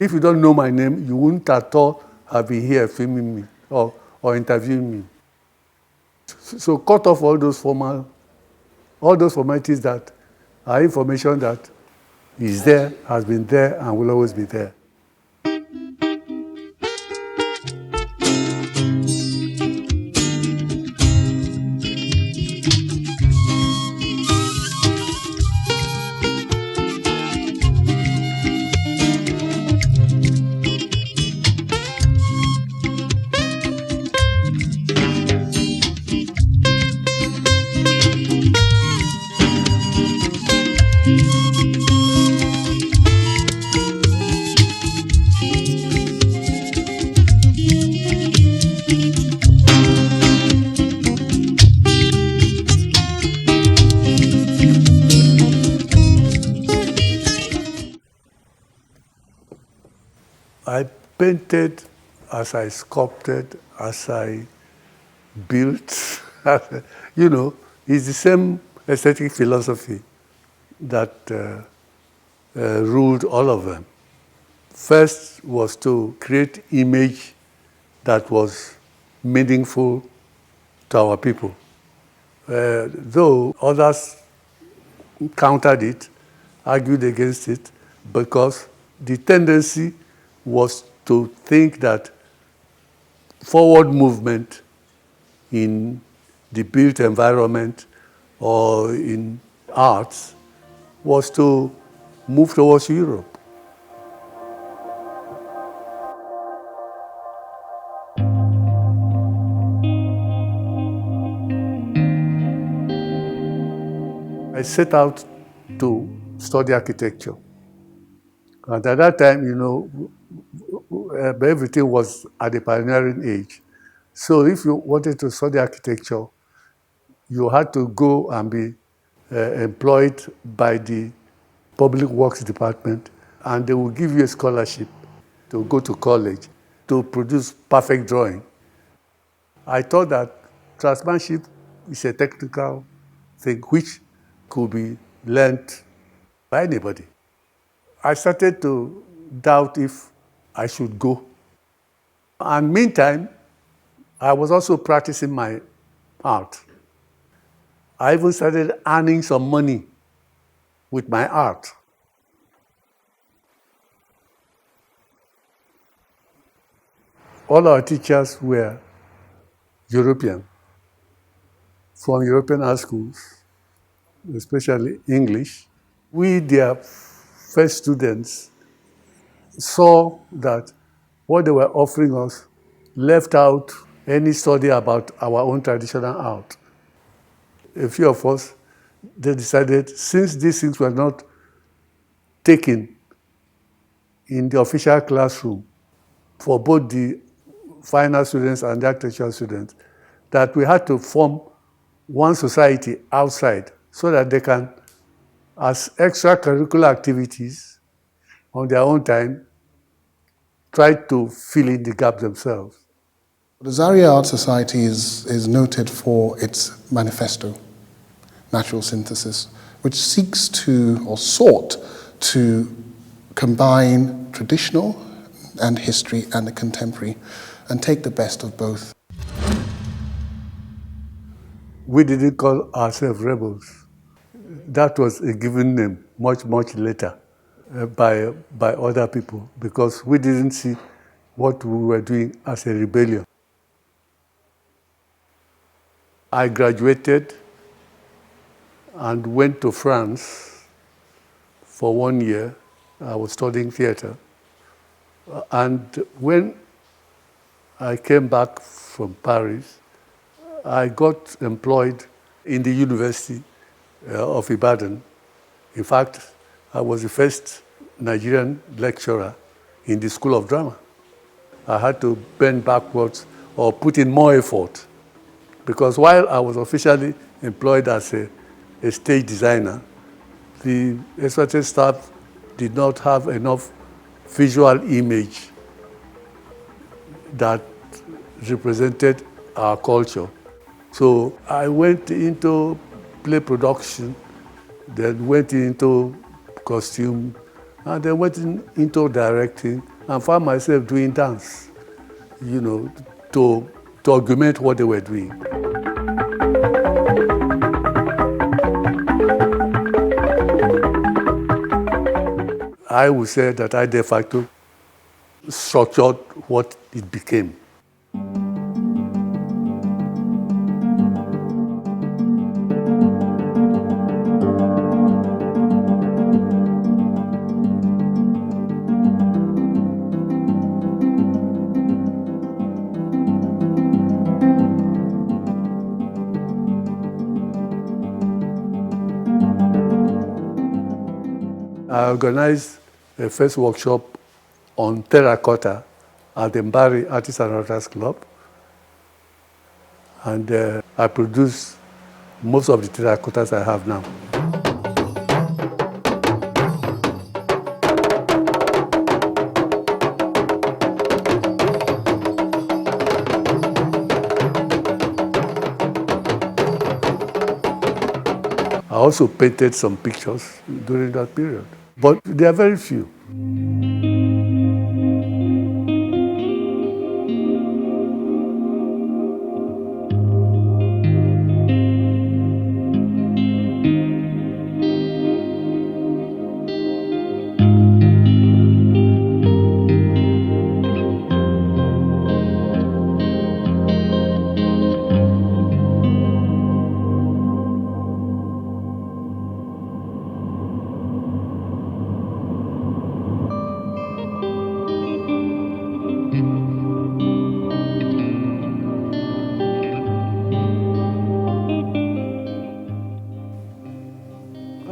If you don't know my name, you wouldn't at all have been here filming me or interviewing me. So cut off all those formalities that are information that is there, has been there, and will always be there. I painted as I sculpted, as I built. You know, it's the same aesthetic philosophy that ruled all of them. First was to create image that was meaningful to our people. Though others countered it, argued against it, because the tendency was to think that forward movement in the built environment or in arts was to move towards Europe. I set out to study architecture. And at that time, you know, everything was at the pioneering age. So if you wanted to study architecture, you had to go and be employed by the Public Works Department, and they will give you a scholarship to go to college to produce perfect drawing. I thought that craftsmanship is a technical thing which could be learned by anybody. I started to doubt if I should go. And meantime, I was also practicing my art. I even started earning some money with my art. All our teachers were European, from European art schools, especially English. We, their first students, saw that what they were offering us left out any study about our own traditional art. A few of us, they decided, since these things were not taken in the official classroom for both the final students and the architectural students, that we had to form one society outside so that they can, as extracurricular activities on their own time, try to fill in the gap themselves. The Zaria Art Society is noted for its manifesto, Natural Synthesis, which seeks to, or sought to, combine traditional and history and the contemporary and take the best of both. We didn't call ourselves rebels. That was a given name much, much later by other people, because we didn't see what we were doing as a rebellion. I graduated and went to France for 1 year. I was studying theater. And when I came back from Paris, I got employed in the University of Ibadan. In fact, I was the first Nigerian lecturer in the School of Drama. I had to bend backwards or put in more effort, because while I was officially employed as a stage designer, the expatriate staff did not have enough visual image that represented our culture. So I went into play production, then went into costume, and then went into directing, and found myself doing dance, to augment what they were doing. I would say that I de facto structured what it became. I organized a first workshop on terracotta at the Mbari Artists and Writers Club. And I produced most of the terracottas I have now. I also painted some pictures during that period, but there are very few.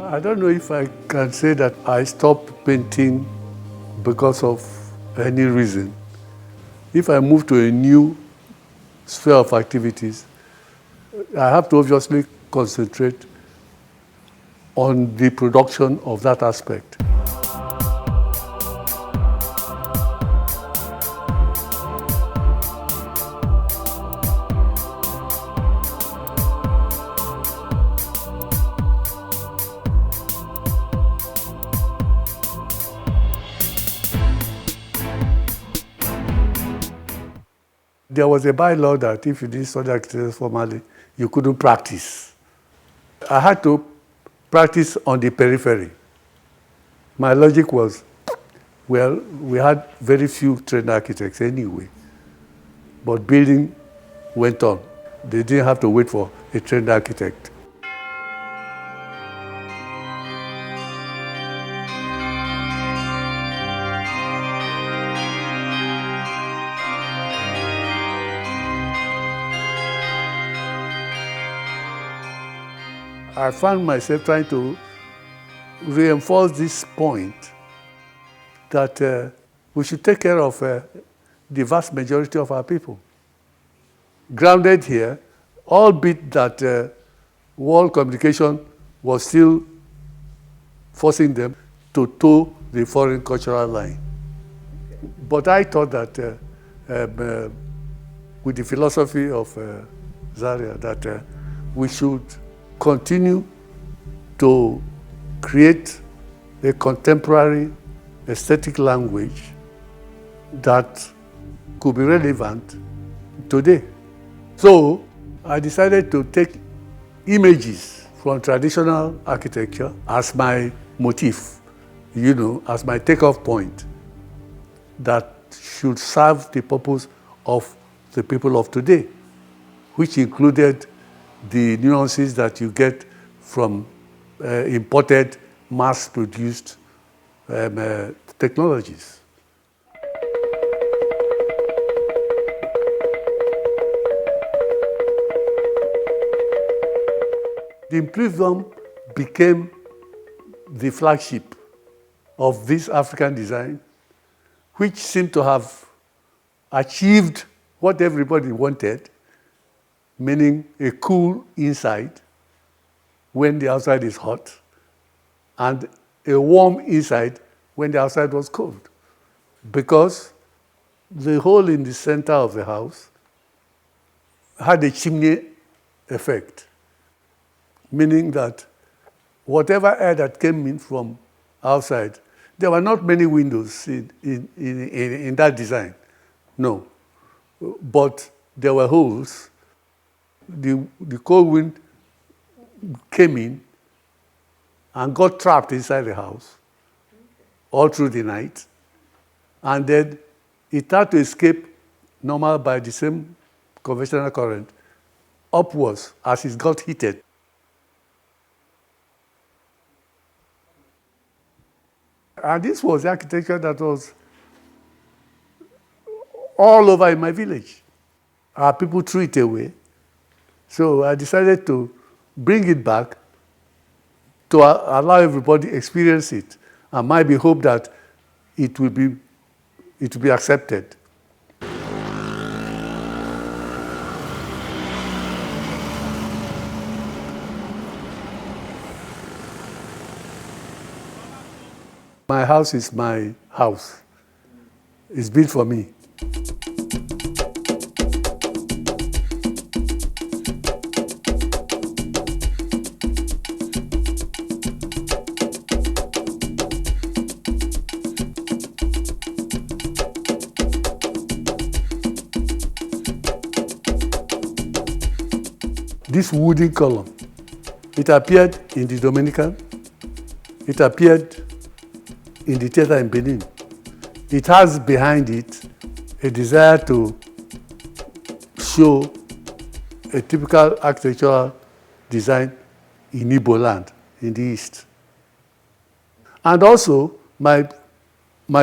I don't know if I can say that I stopped painting because of any reason. If I move to a new sphere of activities, I have to obviously concentrate on the production of that aspect. There was a bylaw that if you didn't study architecture formally, you couldn't practice. I had to practice on the periphery. My logic was, well, we had very few trained architects anyway, but building went on. They didn't have to wait for a trained architect. I found myself trying to reinforce this point that we should take care of the vast majority of our people. Grounded here, albeit that world communication was still forcing them to toe the foreign cultural line. But I thought that with the philosophy of Zaria, that we should continue to create a contemporary aesthetic language that could be relevant today. So I decided to take images from traditional architecture as my motif, as my takeoff point that should serve the purpose of the people of today, which included the nuances that you get from imported, mass-produced technologies. The Imperium became the flagship of this African design, which seemed to have achieved what everybody wanted, meaning a cool inside when the outside is hot, and a warm inside when the outside was cold. Because the hole in the center of the house had a chimney effect, meaning that whatever air that came in from outside There were not many windows in that design, no. But there were holes. The cold wind came in and got trapped inside the house all through the night. And then it had to escape normal by the same conventional current upwards as it got heated. And this was the architecture that was all over in my village. Our people threw it away. So I decided to bring it back to allow everybody experience it. And might be hope that it will be accepted. My house is my house. It's built for me. This wooden column, it appeared in the Dominican, it appeared in the theater in Benin. It has behind it a desire to show a typical architectural design in Igbo land, in the East. And also, my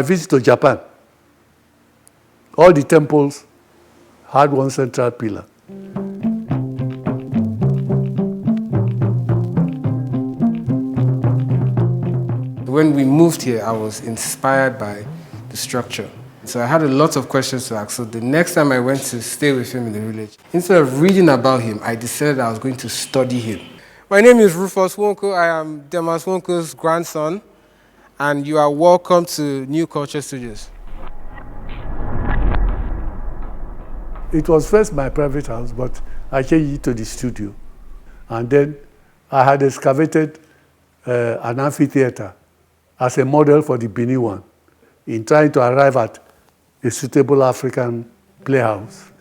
visit to Japan, all the temples had one central pillar. When we moved here, I was inspired by the structure. So I had a lot of questions to ask. So the next time I went to stay with him in the village, instead of reading about him, I decided I was going to study him. My name is Rufus Nwoko. I am Demas Nwoko's grandson, and you are welcome to New Culture Studios. It was first my private house, but I changed it to the studio. And then I had excavated an amphitheater as a model for the Benin one, in trying to arrive at a suitable African playhouse.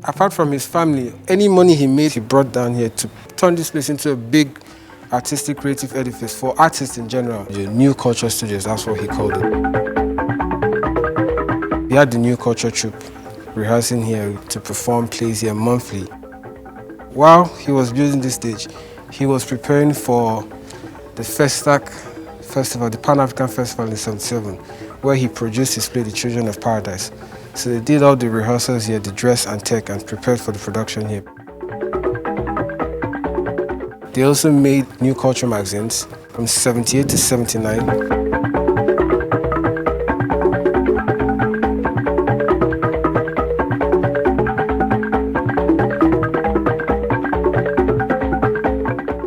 Apart from his family, any money he made, he brought down here to turn this place into a big artistic creative edifice for artists in general. The New Culture Studios, that's what he called it. We had the New Culture troupe rehearsing here to perform plays here monthly. While he was building this stage, he was preparing for the Festac Festival, the Pan-African Festival in '77, where he produced his play, The Children of Paradise. So they did all the rehearsals here, the dress and tech, and prepared for the production here. They also made New Culture magazines from '78 to '79.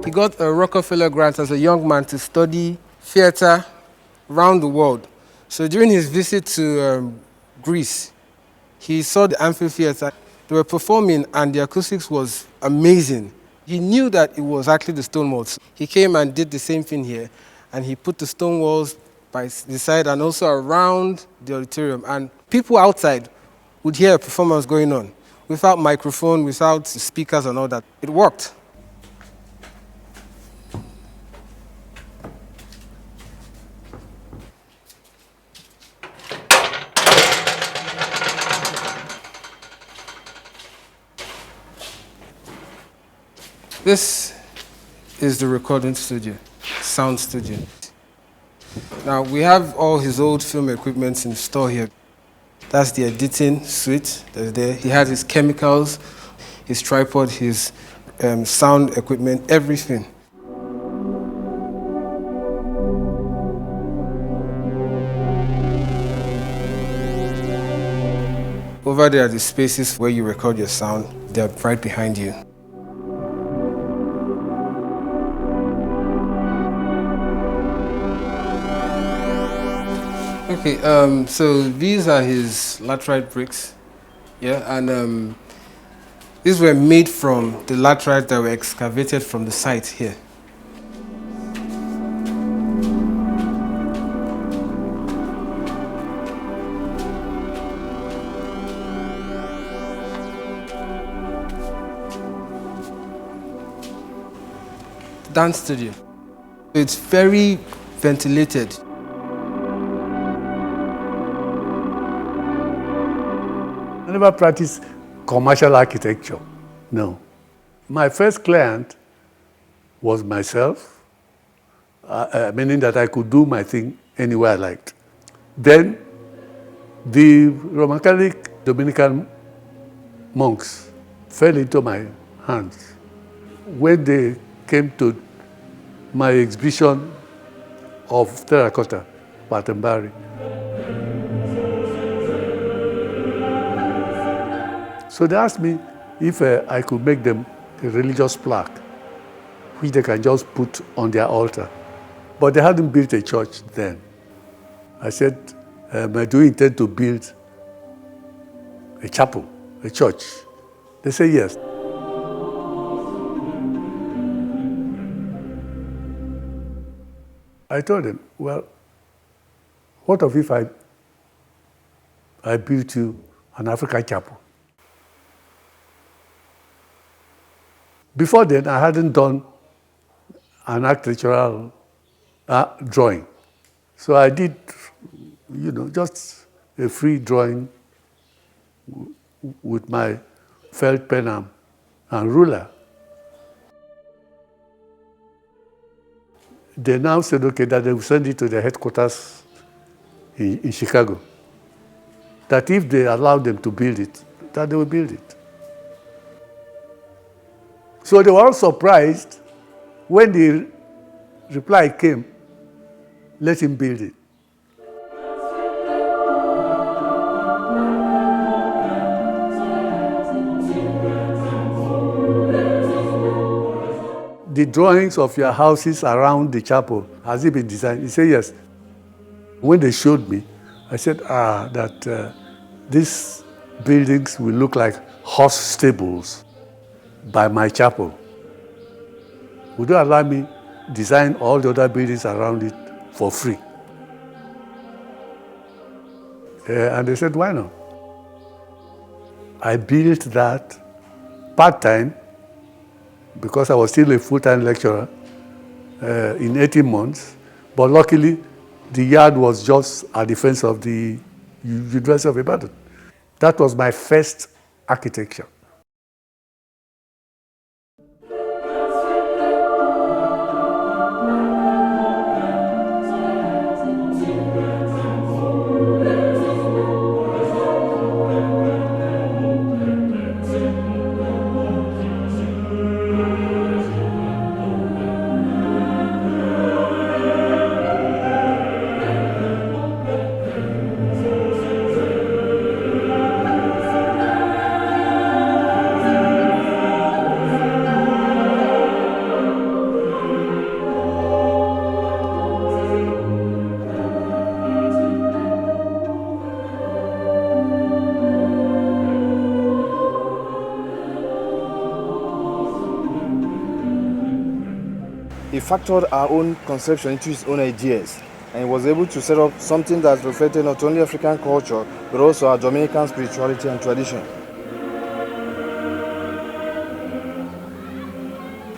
He got a Rockefeller grant as a young man to study theater around the world. So during his visit to Greece, he saw the amphitheater. They were performing and the acoustics was amazing. He knew that it was actually the stone walls. He came and did the same thing here, and he put the stone walls by the side and also around the auditorium. And people outside would hear a performance going on without microphone, without speakers and all that. It worked. This is the recording studio, sound studio. Now, we have all his old film equipment in store here. That's the editing suite that's there. He had his chemicals, his tripod, his sound equipment, everything. Over there are the spaces where you record your sound. They're right behind you. Okay, so these are his laterite bricks, yeah, and These were made from the laterites that were excavated from the site here. Dance studio. It's very ventilated. I never practiced commercial architecture, no. My first client was myself, meaning that I could do my thing anywhere I liked. Then the Roman Catholic Dominican monks fell into my hands. When they came to my exhibition of terracotta, Patembari, so they asked me if I could make them a religious plaque, which they can just put on their altar. But they hadn't built a church then. I said, do you intend to build a chapel, a church? They said yes. I told them, well, what if I built you an African chapel? Before then, I hadn't done an architectural drawing. So I did, just a free drawing with my felt pen and ruler. They now said, okay, that they will send it to the headquarters in Chicago. That if they allow them to build it, that they will build it. So they were all surprised when the reply came, let him build it. The drawings of your houses around the chapel, has it been designed? He said, yes. When they showed me, I said, these buildings will look like horse stables by my chapel. Would you allow me design all the other buildings around it for free? And they said, why not? I built that part-time because I was still a full-time lecturer in 18 months. But luckily, the yard was just at the fence of the University of Ibadan. That was my first architecture. He factored our own conception into his own ideas, and he was able to set up something that reflected not only African culture, but also our Dominican spirituality and tradition.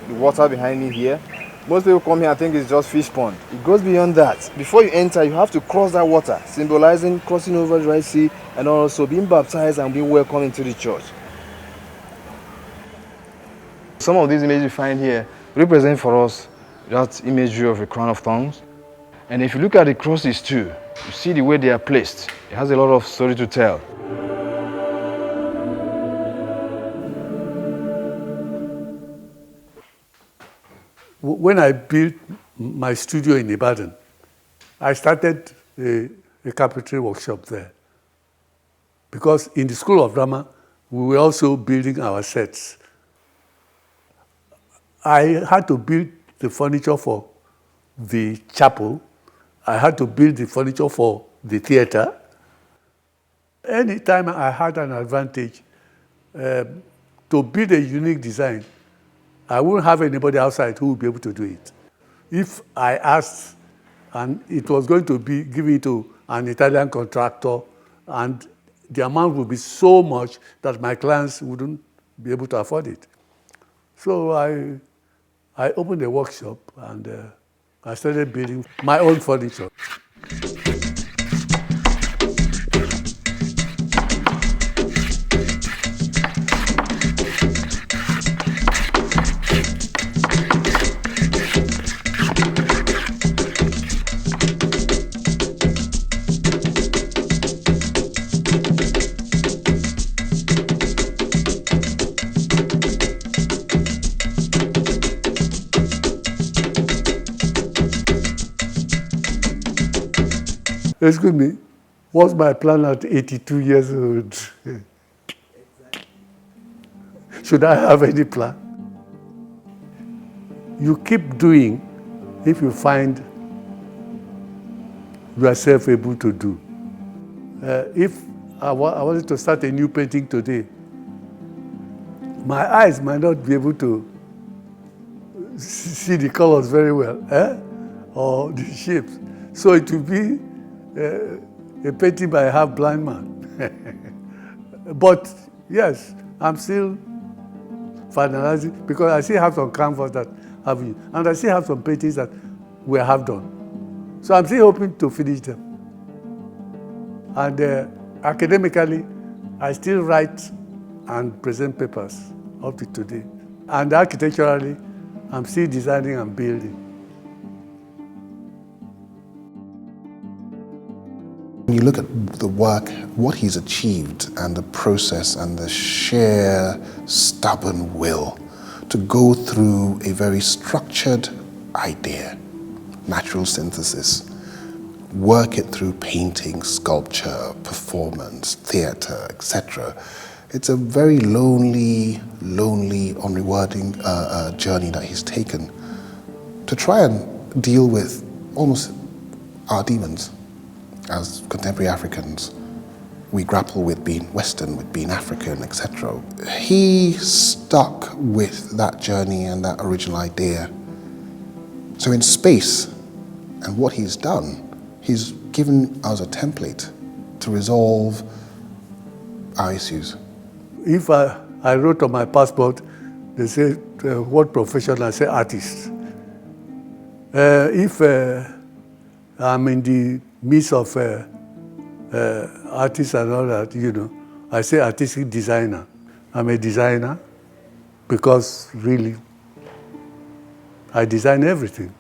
The water behind me here, most people come here and think it's just fish pond. It goes beyond that. Before you enter, you have to cross that water, symbolizing crossing over the Red Sea and also being baptized and being welcomed into the church. Some of these images you find here represent for us that imagery of a crown of thorns. And if you look at the crosses too, you see the way they are placed. It has a lot of story to tell. When I built my studio in Ibadan, I started a carpentry workshop there. Because in the School of Drama, we were also building our sets. I had to build the furniture for the chapel. I had to build the furniture for the theater. Anytime I had an advantage, to build a unique design, I wouldn't have anybody outside who would be able to do it. If I asked, and it was going to be given to an Italian contractor, and the amount would be so much that my clients wouldn't be able to afford it. So I opened a workshop, and I started building my own furniture. Excuse me, what's my plan at 82 years old? Should I have any plan? You keep doing if you find yourself able to do. If I wanted to start a new painting today, my eyes might not be able to see the colors very well, or the shapes. So it will be a painting by a half-blind man. But yes, I'm still finalizing, because I still have some canvas that have you, and I still have some paintings that we have done. So I'm still hoping to finish them. And academically, I still write and present papers up to today. And architecturally, I'm still designing and building. When you look at the work, what he's achieved, and the process, and the sheer stubborn will to go through a very structured idea, natural synthesis, work it through painting, sculpture, performance, theater, etc. It's a very lonely, unrewarding journey that he's taken to try and deal with almost our demons. As contemporary Africans, we grapple with being Western, with being African, etc. He stuck with that journey and that original idea. So in space, and what he's done, he's given us a template to resolve our issues. If I wrote on my passport, they say, what profession? I say artist. If I'm in the midst of artists and all that, I say artistic designer. I'm a designer because really I design everything.